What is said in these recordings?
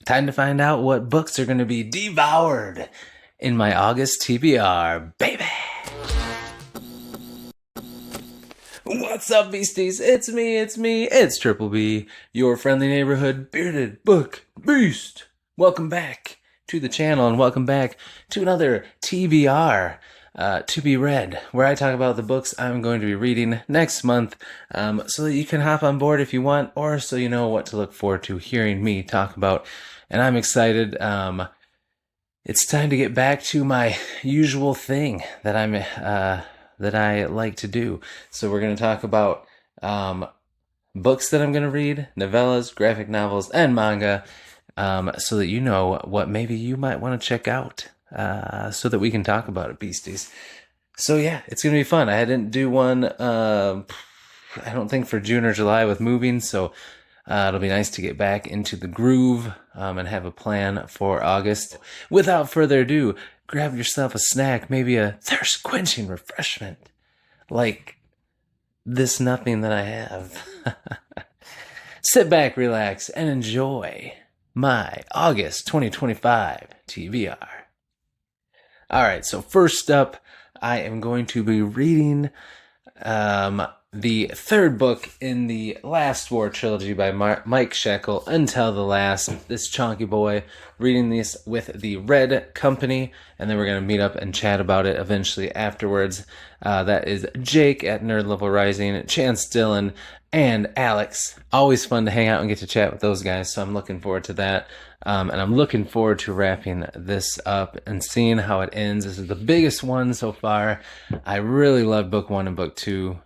time to find out what books are going to be devoured in my August TBR, baby. What's up, beasties? It's me, it's Triple B, your friendly neighborhood bearded book beast. Welcome back to the channel and welcome back to another TBR, to be read, where I talk about the books I'm going to be reading next month, so that you can hop on board if you want, or so you know what to look forward to hearing me talk about. And I'm excited. It's time to get back to my usual thing that I like to do. So we're going to talk about books that I'm going to read, novellas, graphic novels, and manga, so that you know what maybe you might want to check out, so that we can talk about it, beasties. So yeah, it's going to be fun. I didn't do one, I don't think for June or July with moving, so it'll be nice to get back into the groove and have a plan for August. Without further ado, grab yourself a snack, maybe a thirst-quenching refreshment, like this nothing that I have. Sit back, relax, and enjoy my August 2025 TBR. Alright, so first up, I am going to be reading the third book in the Last War trilogy by Mike Shekel, Until the Last. This chonky boy, reading this with the Red Company, and then we're going to meet up and chat about it eventually afterwards. That is Jake at Nerd Level Rising, Chance Dillon, and Alex. Always fun to hang out and get to chat with those guys, so I'm looking forward to that. And I'm looking forward to wrapping this up and seeing how it ends. This is the biggest one so far. I really love book 1 and book 2.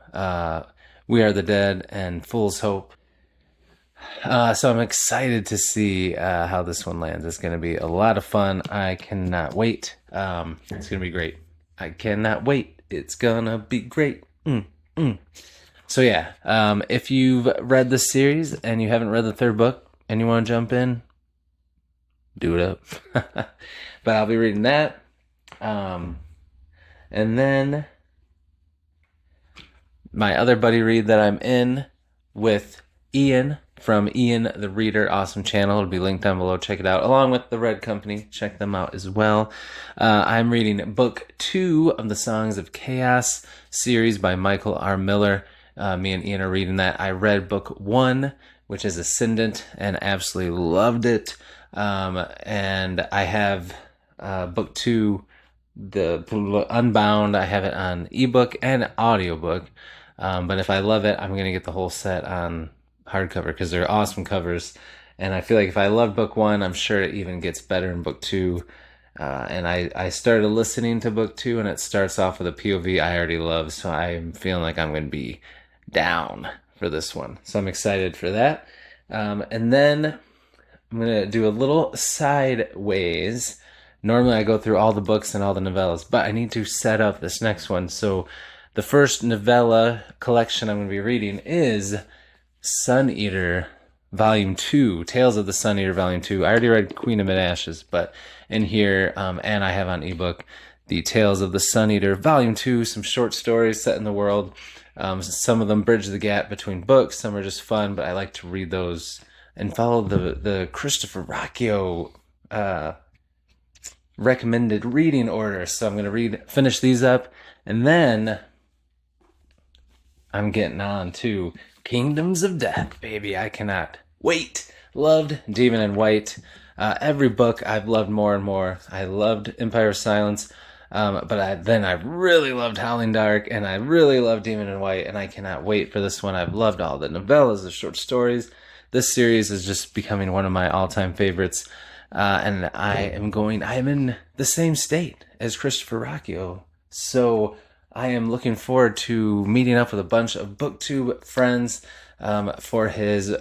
We Are the Dead and Fool's Hope. So I'm excited to see how this one lands. It's going to be a lot of fun. I cannot wait. It's going to be great. I cannot wait. It's going to be great. So yeah, if you've read the series and you haven't read the third book and you want to jump in, do it up. But I'll be reading that. And then my other buddy read that I'm in with Ian from Ian the Reader, awesome channel. It'll be linked down below. Check it out. Along with the Red Company. Check them out as well. I'm reading book 2 of the Songs of Chaos series by Michael R. Miller. Me and Ian are reading that. I read book 1, which is Ascendant, and absolutely loved it. And I have book 2, the Unbound. I have it on ebook and audiobook. But if I love it, I'm going to get the whole set on hardcover because they're awesome covers. And I feel like if I love book 1, I'm sure it even gets better in book 2. And I started listening to book 2, and it starts off with a POV I already love. So I'm feeling like I'm going to be down for this one. So I'm excited for that. And then I'm going to do a little sideways. Normally I go through all the books and all the novellas, but I need to set up this next one. So the first novella collection I'm going to be reading is Sun Eater Volume 2, Tales of the Sun Eater Volume 2. I already read Queen of Mid-Ashes, but in here, and I have on ebook, the Tales of the Sun Eater Volume 2, some short stories set in the world. Some of them bridge the gap between books, some are just fun, but I like to read those and follow the Christopher Rocchio recommended reading order. So I'm going to finish these up, and then I'm getting on to Kingdoms of Death, baby. I cannot wait. Loved Demon in White. Every book I've loved more and more. I loved Empire of Silence, but I really loved Howling Dark, and I really loved Demon in White, and I cannot wait for this one. I've loved all the novellas, the short stories. This series is just becoming one of my all-time favorites, and I am in the same state as Christopher Rocchio, so I am looking forward to meeting up with a bunch of booktube friends for his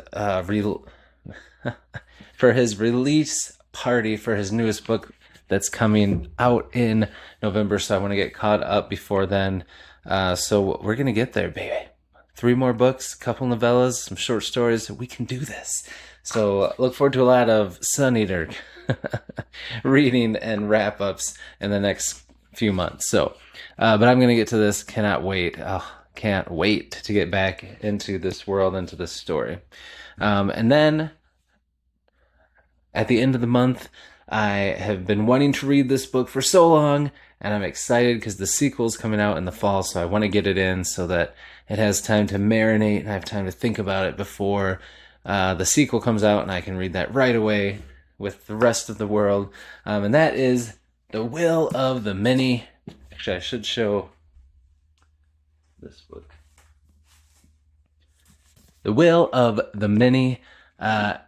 for his release party for his newest book that's coming out in November. So I want to get caught up before then. So we're gonna get there, baby. 3 more books, a couple novellas, some short stories. We can do this. So look forward to a lot of Sun Eater reading and wrap-ups in the next few months. So, but I'm going to get to this. Cannot wait. Oh, can't wait to get back into this world, into this story. And then at the end of the month. I have been wanting to read this book for so long, and I'm excited because the sequel's coming out in the fall, so I want to get it in so that it has time to marinate and I have time to think about it before the sequel comes out, and I can read that right away with the rest of the world. And that is The Will of the Many. Actually, I should show this book. The Will of the Many.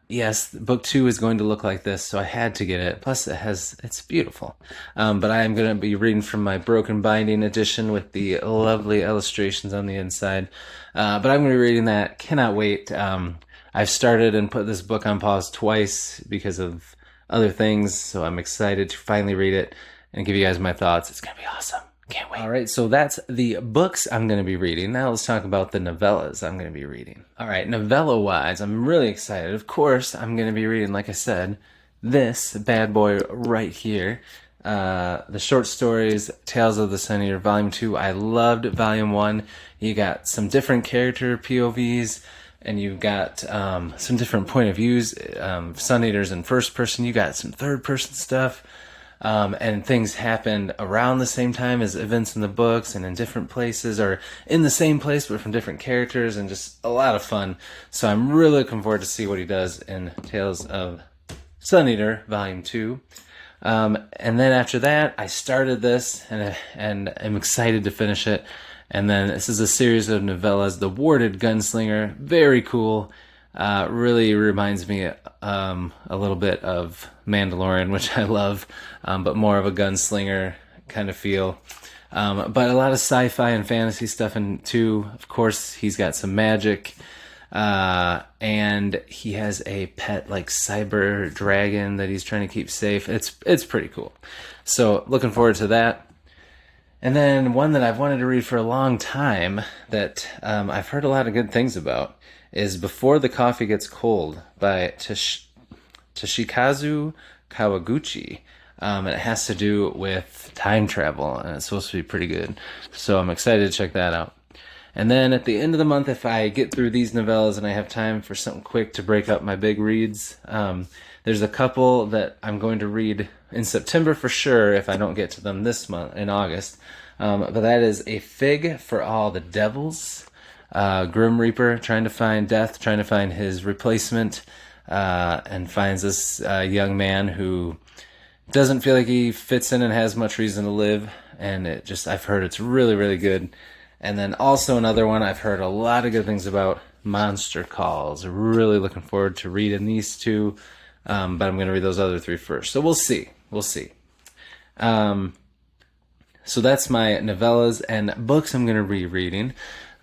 Yes, book 2 is going to look like this, so I had to get it. Plus, it's beautiful. But I am going to be reading from my broken binding edition with the lovely illustrations on the inside. But I'm going to be reading that. Cannot wait. I've started and put this book on pause twice because of other things, so I'm excited to finally read it and give you guys my thoughts. It's going to be awesome. Can't wait. All right, so that's the books I'm going to be reading. Now let's talk about the novellas I'm going to be reading. All right, novella-wise, I'm really excited. Of course, I'm going to be reading, like I said, this bad boy right here. The short stories, Tales of the Sun Eater, Volume 2. I loved Volume 1. You got some different character POVs, and you've got some different point of views. Sun Eater's in first person. You got some third person stuff. And things happened around the same time as events in the books and in different places, or in the same place but from different characters, and just a lot of fun. So I'm really looking forward to see what he does in Tales of Sun Eater Volume 2. And then after that, I started this and I'm excited to finish it. And then this is a series of novellas, The Warded Gunslinger. Very cool. Really reminds me a little bit of Mandalorian, which I love, but more of a gunslinger kind of feel. But a lot of sci-fi and fantasy stuff in too. Of course, he's got some magic, and he has a pet like cyber dragon that he's trying to keep safe. It's pretty cool. So looking forward to that. And then one that I've wanted to read for a long time that I've heard a lot of good things about is Before the Coffee Gets Cold by Toshikazu Kawaguchi. And it has to do with time travel, and it's supposed to be pretty good. So I'm excited to check that out. And then at the end of the month, if I get through these novellas and I have time for something quick to break up my big reads, there's a couple that I'm going to read in September for sure if I don't get to them this month, in August. But that is A Fig for All the Devils. Grim Reaper trying to find death, trying to find his replacement, and finds this young man who doesn't feel like he fits in and has much reason to live. And I've heard it's really, really good. And then also another one I've heard a lot of good things about, Monster Calls. Really looking forward to reading these two, but I'm going to read those other three first. So we'll see. So that's my novellas and books I'm going to be reading.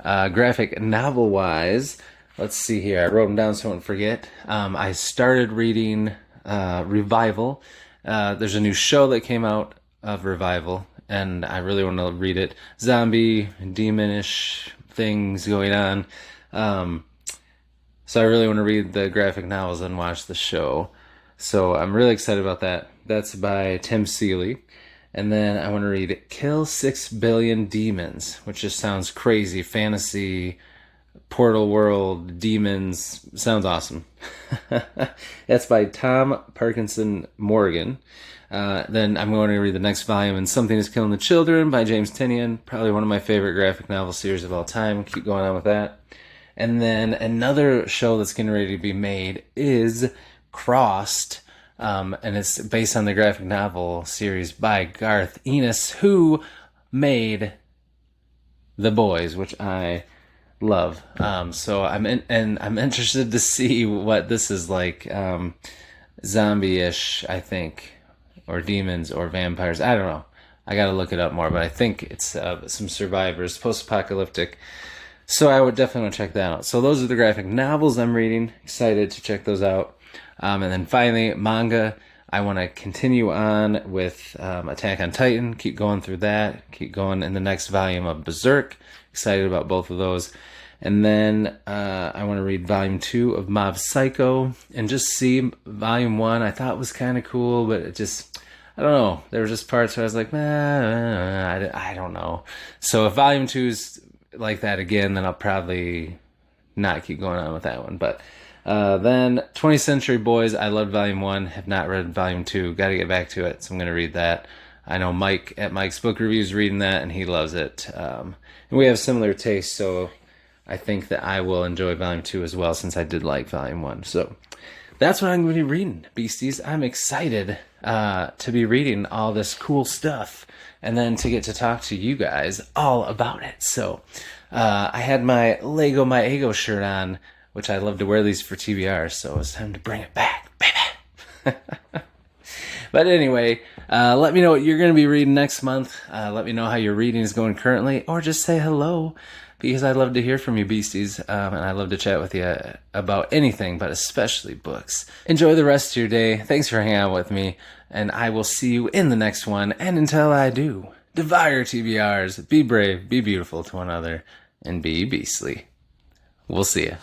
Graphic novel-wise, let's see here. I wrote them down so I won't forget. I started reading Revival. There's a new show that came out of Revival, and I really want to read it. Zombie, demonish things going on. So I really want to read the graphic novels and watch the show. So I'm really excited about that. That's by Tim Seeley. And then I want to read Kill 6 Billion Demons, which just sounds crazy. Fantasy, portal world, demons. Sounds awesome. That's by Tom Parkinson Morgan. Then I'm going to read the next volume in Something is Killing the Children by James Tynion. Probably one of my favorite graphic novel series of all time. Keep going on with that. And then another show that's getting ready to be made is Crossed. And it's based on the graphic novel series by Garth Ennis, who made The Boys, which I love. So I'm interested to see what this is like, zombie-ish, I think, or demons or vampires. I don't know. I got to look it up more, but I think it's some survivors, post-apocalyptic. So I would definitely want to check that out. So those are the graphic novels I'm reading. Excited to check those out. And then finally, manga. I want to continue on with Attack on Titan. Keep going through that. Keep going in the next volume of Berserk. Excited about both of those. And then I want to read Volume 2 of Mob Psycho. And just see Volume 1. I thought was kind of cool, but it just, I don't know. There were just parts where I was like, I don't know. So if Volume 2 is like that again, then I'll probably not keep going on with that one. But Then 20th Century Boys, I loved Volume 1, have not read Volume 2. Got to get back to it, so I'm going to read that. I know Mike at Mike's Book Reviews reading that, and he loves it. And we have similar tastes, so I think that I will enjoy Volume 2 as well, since I did like Volume 1. So that's what I'm going to be reading, Beasties. I'm excited to be reading all this cool stuff, and then to get to talk to you guys all about it. So I had my Lego My Ego shirt on, which I love to wear these for TBR, so it's time to bring it back, baby. But anyway, let me know what you're going to be reading next month. Let me know how your reading is going currently, or just say hello, because I'd love to hear from you, Beasties, and I love to chat with you about anything, but especially books. Enjoy the rest of your day. Thanks for hanging out with me, and I will see you in the next one. And until I do, devour your TBRs, be brave, be beautiful to one another, and be beastly. We'll see ya.